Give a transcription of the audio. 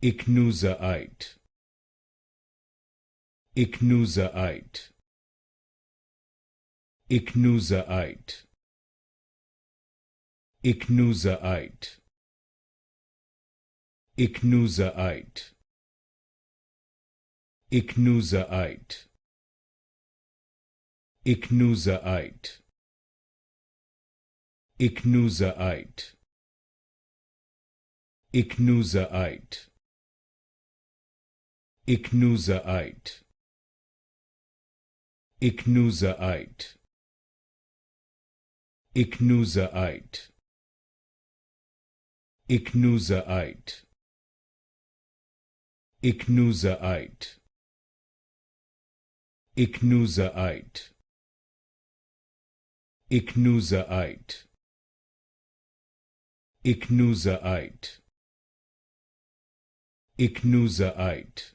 Ichnusaite. Ichnusaite. Ichnusaite. Ichnusaite. Ichnusaite. Ichnusaite. Ichnusaite. Ichnusaite. Ichnusaite. Ichnusaite. Ichnusaite. Ichnusaite. Ichnusaite. Ichnusaite. Ichnusaite. Ichnusaite. Ichnusaite. Ichnusaite.